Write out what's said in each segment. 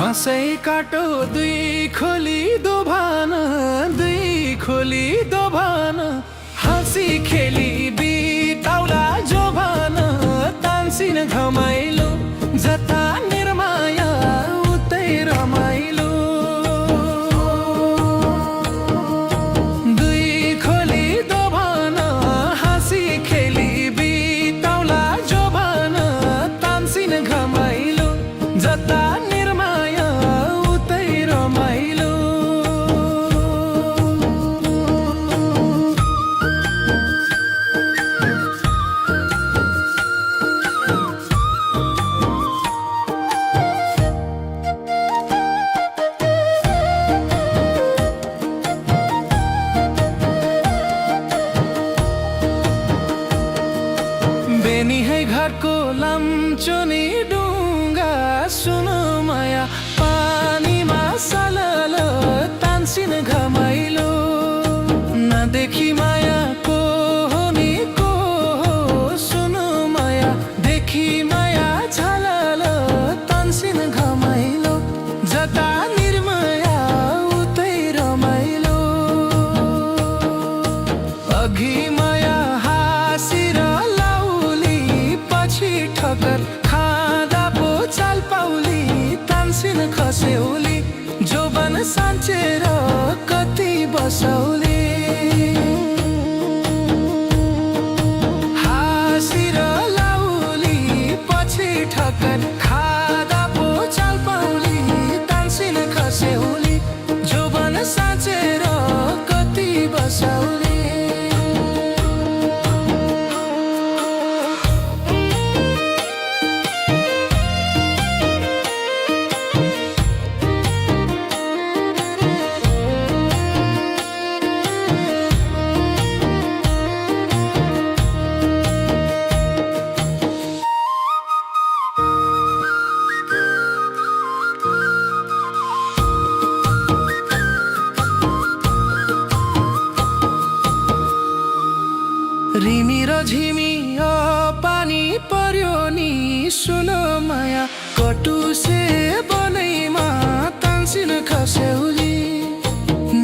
घाँसै काटो दुई खोली दोभान, दुई खोली दोभान, हाँसी खेली बिताउला जोभान। तान्सिन घमाइलो जता निर्माया उतै रमाइलो। दुई खोली दोभान, हाँसी खेली बिताउला जोभान। तान्सिन घमाइलो जता निर्माया उतै रमाइलो। बेनी है घरको लम्चुनी डुङ्गा, सुनो माया पानीमा सलल तान्सिन घमाइलो। नदेखि माया को हो नि को हो, सुनो माया देखि माया झलल तान्सिन घमाइलो। जता निर्माया उतै रमाइलो। अघि माया हाँसिर ठक्कर खाँदा पो चाल पाउली। तान्सिन खस्यौली जोबन साँचेर कति बसौली। हाँसिर लाउली पछि ठक्कर खाँदा पो चाल पाउली। तान्सिन खस्यौली जोबन साँचेर कति बसौली। रिमी र झिमी पानी पर्यो नि, सुनो माया कटुसे बनैमा तान्सिन खस्यौली।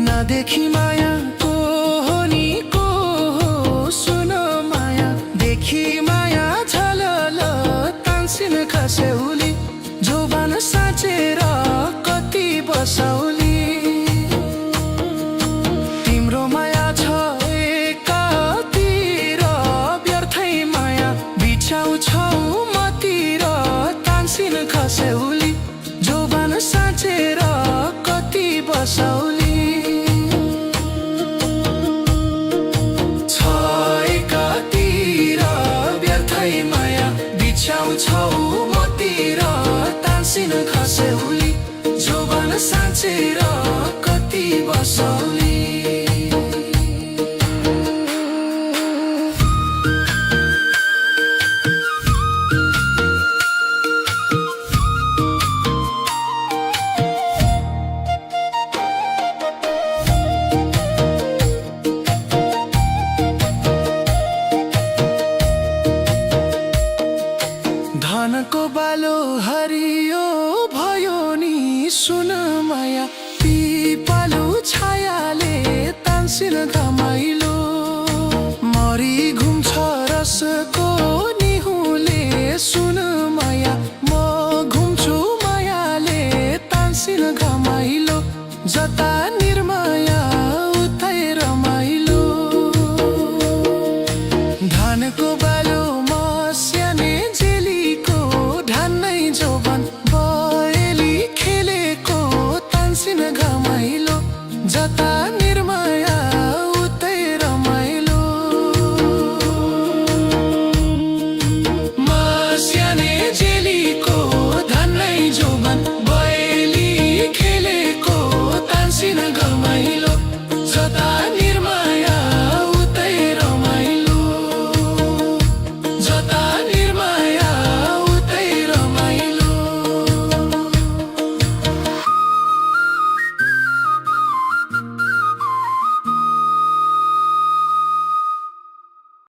नदेखि माया को हो नि को हो, सुनो माया देखि माया झलल तान्सिन खस्यौली। जोबान साँचेर कति बसौली। तिम्रो माया छ छौ मतिर तान्सिन खस्यौली। जोबान साँचेर कति बसौली। छ एकातिर व्यर्थै माया बिछाउँछौ मतिर तान्सिन खस्यौली। जोबान साँचेर कति बसौली। धनको बालो हरियो भयो नि, सुन माया पिपलु छायाले तान्सिन घमा।